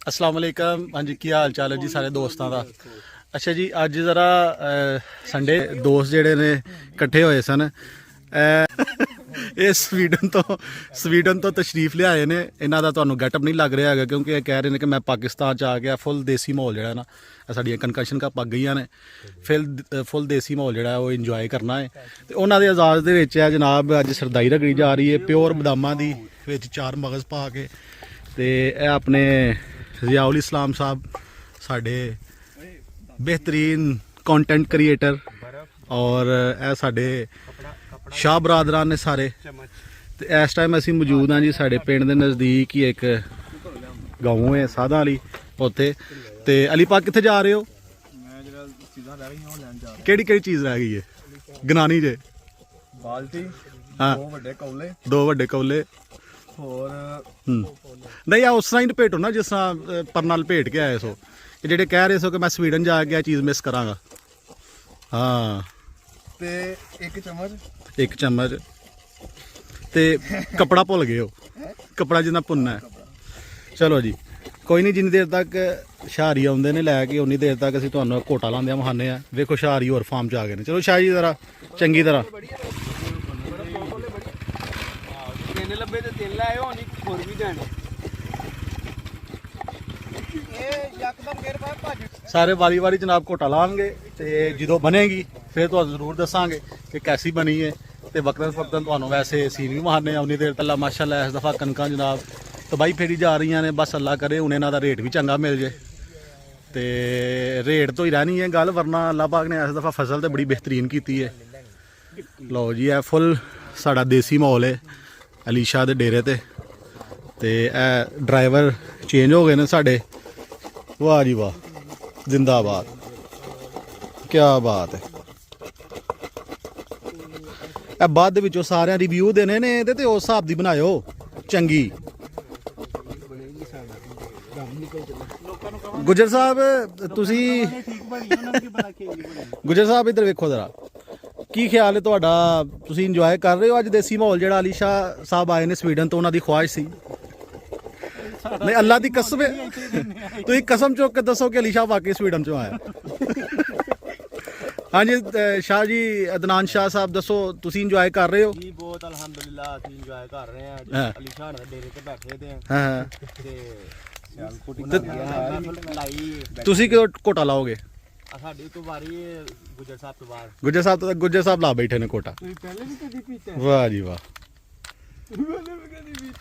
अस्सलाम वालेकुम। हाँ जी, की हाल चाल है जी सारे दोस्तों का। अच्छा जी, अज जरा संडे दोस्त जेडे ने इकट्ठे होए सन ये स्वीडन तो तशरीफ लियाए ने। इन्हों का तुहानू गैटअप नहीं लग रहा है क्योंकि ये कह रहे हैं कि मैं पाकिस्तान च आ गया। फुल देसी माहौल जो ना साड़ियाँ कनकशन कप पग गई ने। फुल देसी माहौल जो वो इंजॉय करना है। तो उन्होंने आजाद के है जनाब अज सरदाई रगड़ी जा रही है प्योर बदामां दी विच 4 मगज़ पा के। तो यह अपने रियाउल इस्लाम साहब साढ़े बेहतरीन कंटेंट क्रिएटर और यह साढ़े शाह बरादरान ने सारे। तो इस टाइम असी मौजूद हाँ जी साढ़े पिंड के नज़दीक ही एक गाँव है साधा अली उत्थे। तो अली पाक कित्थे जा रहे हो? केड़ी केड़ी चीज़ रह गई है गनानी जे? बाल्टी, हाँ, 2 वड्डे कौले और नहीं आ उस तरह ही लपेटो ना जिस तरह परना लपेट के आए सो। जेडे कह रहे सो कि मैं स्वीडन जाके चीज़ मिस करांगा। हाँ, ते एक चम्मच ते कपड़ा भुल गए हो, कपड़ा जिन्ना भुनना है। चलो जी, कोई नहीं, जिन्नी देर तक शाहरी आउंदे ने लैके उन्नी देर तक असीं तुहानूं घोटा लांदे विखाने आ। वेखो शाहरी होर फार्म च आ गए ने। चलो शाह जी जरा चंगी तरह सारे वारी वारी जनाब घोटा लाएंगे। तो जो बनेगी फिर तो जरूर दसांगे कि कैसी बनी है। तो वक्तन फक्तन तो वैसे सीन भी मारने उन्नी देर तला माशाल्लाह इस दफ़ा कनक जनाब तबाही फेरी जा रही ने। बस अल्लाह करे हूँ इन्हों का रेट भी चंगा मिल जाए। तो रेट तो ही रहनी है गल, वरना अल्लाह पाक ने इस दफ़ा फसल तो बड़ी बेहतरीन की है। लो जी, है फुल साड़ा देसी माहौल है अली शाह के डेरे ते। तो ड्राइवर चेंज हो गए ने साढ़े। वाह जी वाह, जिंदाबाद, क्या बात है। बाद विचों सारे रिव्यू देने ने ते उस हिसाब दी बनायो चंगी। गुजर साहब तुसी गुजर साहब इधर वेखो जरा, की ख्याल है तुहाडा? तुसी इंजॉय कर रहे हो अज देसी माहौल जेड़ा अली शाह साहब आए ने स्वीडन तो उन्हां दी ख्वाहिश सी? नहीं, अल्लाह दी कसम है, तुसीं कसम चुक के दसो कि अली शाह वाकई स्वीडन चों आया। हाँ जी शाह जी, अदनान शाह साहब दसो तुसीं इंजॉय कर रहे हो? जी बहुत अल्हम्दुलिल्लाह असीं इंजॉय कर रहे हैं। अली शाह दे डेरे ते बैठे दे हैं। हाँ, लाई तुसीं क्यों घोटा लाओगे? साडी तो वारी गुजर साहब तो बाहर। गुजर साहब ला बैठे ने घोटा। वाह जी वाह।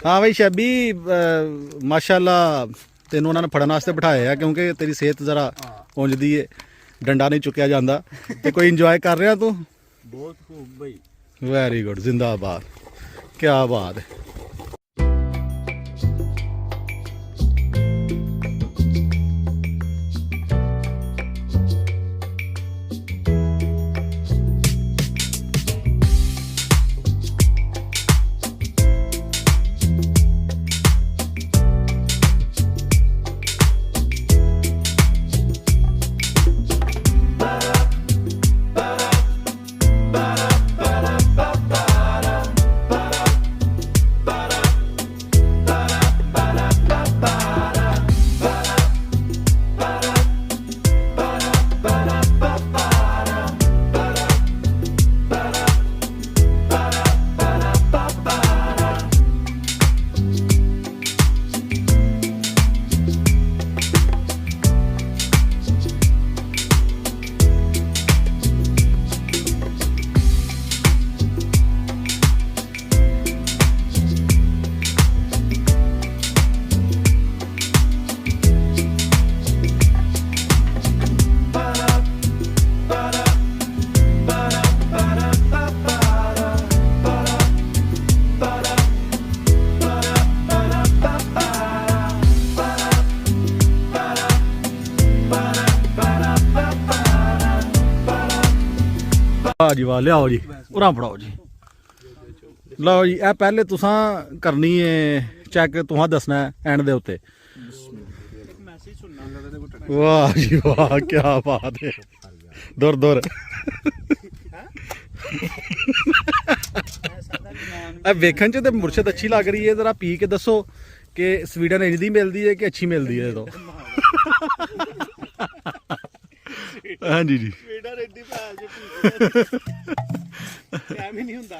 हाँ भाई शैबी, माशाल्लाह तेनों उन्होंने फड़न वास्ते बिठाया है क्योंकि तेरी सेहत जरा उंजदी है, डंडा नहीं चुकया जाता। तो कोई इंजॉय कर रहा तू? बहुत खूब भाई। वेरी गुड, जिंदाबाद, क्या बात है। वाह जी वाह, लियाओ जी उरा फड़ाओ जी। लो जी, ए पहले तुसां करनी है चेक, तुहां दसना है एंड दे उत्ते। वाह जी वाह, क्या बात है। दूर दूर वेखन च ते मुर्शद अच्छी लग रही है। जरा पी के दसो ਕਿ ਸਵੀਡਨ ਇੰਜ ਦੀ ਮਿਲਦੀ ਹੈ ਕਿ ਅੱਛੀ ਮਿਲਦੀ ਹੈ ਤੋਂ ਹਾਂਜੀ ਜੀ ਸਵੀਡਨ ਰੈਡੀ ਪਾ ਜੇ ਟਾਈਮ ਹੀ ਨਹੀਂ ਹੁੰਦਾ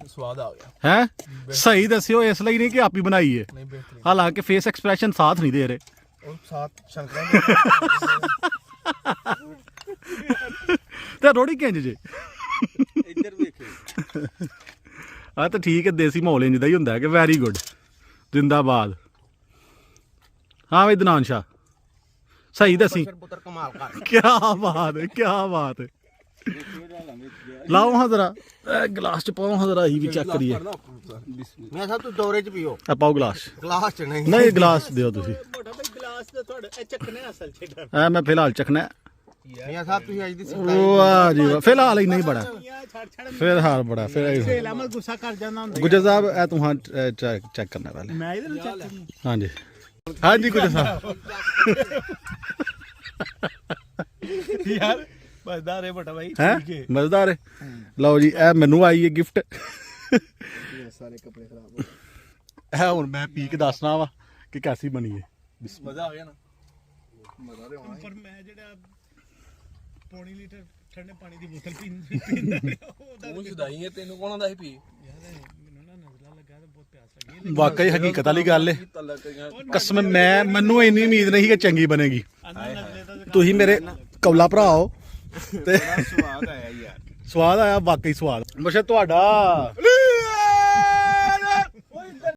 ਸਵਾਦ ਆ ਗਿਆ ਹੈ ਸਹੀ ਦੱਸਿਓ ਇਸ ਲਈ ਨਹੀਂ ਕਿ ਆਪ ਹੀ ਬਣਾਈ ਹੈ ਨਹੀਂ ਬਿਹਤਰੀਨ ਹਾਲਾਂਕਿ ਫੇਸ ਐਕਸਪ੍ਰੈਸ਼ਨ ਸਾਥ ਨਹੀਂ ਦੇ ਰਹੇ ਉਹ ਸਾਥ ਸ਼ੰਕਰਾਂ ਤੇ ਰੋੜੀ ਕਿੰਜ ਜੇ ਇੱਧਰ ਵੇਖੇ ਆ ਤਾਂ ਠੀਕ ਹੈ ਦੇਸੀ ਮਾਹੌਲ ਇੰਜ ਦਾ ਹੀ ਹੁੰਦਾ ਹੈ ਕਿ ਵੈਰੀ ਗੁੱਡ ਜਿੰਦਾਬਾਦ ਹਾਂ ਬਈ ਦਨਾਨ ਸ਼ਾਹ ਸਹੀ ਦੱਸੀ ਪੁੱਤਰ ਕਮਾਲ ਕਰ ਕੀ ਬਾਤ ਹੈ ਕੀ ਬਾਤ ਹੈ ਲਾਓ ਹਾਂ ਜ਼ਰਾ ਗਲਾਸ ਚ ਪਾਓ ਹਾਂ ਜ਼ਰਾ ਹੀ ਵੀ ਚੈੱਕ ਕਰੀਏ ਮੈਂ ਸਭ ਤੋਂ ਦੌਰੇ ਚ ਪੀਓ ਆ ਪਾਓ ਗਲਾਸ ਗਲਾਸ ਚ ਨਹੀਂ ਨਹੀਂ ਗਲਾਸ ਦਿਓ ਤੁਸੀਂ ਮੋਟਾ ਬਈ ਗਲਾਸ ਤੇ ਤੁਹਾਡੇ ਇਹ ਚੱਕਨੇ ਅਸਲ ਚ ਐ ਮੈਂ ਫਿਲਹਾਲ ਚੱਕਣਾ ਮੀਆਂ ਸਾਹਿਬ ਤੁਸੀਂ ਅੱਜ ਦੀ ਵਾਹ ਜੀ ਵਾਹ ਫਿਲਹਾਲ ਹੀ ਨਹੀਂ ਬੜਾ ਫਿਲਹਾਲ ਬੜਾ ਫਿਰ ਸੇਲਾ ਮੈਂ ਗੁੱਸਾ ਕਰ ਜਾਂਦਾ ਹੁੰਦਾ ਗੁਜਰ ਸਾਹਿਬ ਇਹ ਤੂੰ ਹਾਂ ਚੈੱਕ ਕਰਨਾ ਪਹਿਲੇ ਮੈਂ ਇਹਦੇ ਨੂੰ ਚੱਕ ਹਾਂਜੀ ਹਾਂਜੀ ਗੁਜਰ ਸਾਹਿਬ ਯਾਰ ਮਜ਼ੇਦਾਰ ਹੈ ਬਟਾ ਭਾਈ ਹੈ ਮਜ਼ੇਦਾਰ ਹੈ ਲਓ ਜੀ ਇਹ ਮੈਨੂੰ ਆਈ ਹੈ ਗਿਫਟ ਸਾਰੇ ਕੱਪੜੇ ਖਰਾਬ ਹੋ ਇਹ ਹੁਣ ਮੈਂ ਪੀ ਕੇ ਦੱਸਣਾ ਵਾ ਕਿ ਕੈਸੀ ਬਣੀ ਹੈ ਮਜ਼ਾ ਆ ਗਿਆ ਨਾ ਮਜ਼ਾ ਤੇ ਆਉਣਾ ਪਰ ਮੈਂ ਜਿਹੜਾ ਪੌਣੀ ਲੀਟਰ ਠੰਡੇ ਪਾਣੀ ਦੀ ਬੋਤਲ ਪੀਂਦਾ ਉਹ ਸੁਦਾਈ ਹੈ ਤੈਨੂੰ ਕੋਣ ਆਂਦਾ ਸੀ ਪੀ ਮੈਨੂੰ ਨਾ ਨਜ਼ਲਾ ਲੱਗਾ ਤੇ ਬਹੁਤ ਪਿਆਸ ਲੱਗੀ ਵਾਕਈ ਹਕੀਕਤ ਵਾਲੀ ਗੱਲ ਹੈ ਕਸਮ ਮੈਨੂੰ ਇੰਨੀ ਉਮੀਦ ਨਹੀਂ ਕਿ ਚੰਗੀ ਬਣੇਗੀ ਤੁਸੀਂ ਮੇਰੇ ਕੌਲਾ ਭਰਾ ਹੋ ਤੇ ਸਵਾਦ ਆਇਆ ਯਾਰ ਸਵਾਦ ਆਇਆ ਵਾਕਈ ਸਵਾਦ ਬਸ਼ਾ ਤੁਹਾਡਾ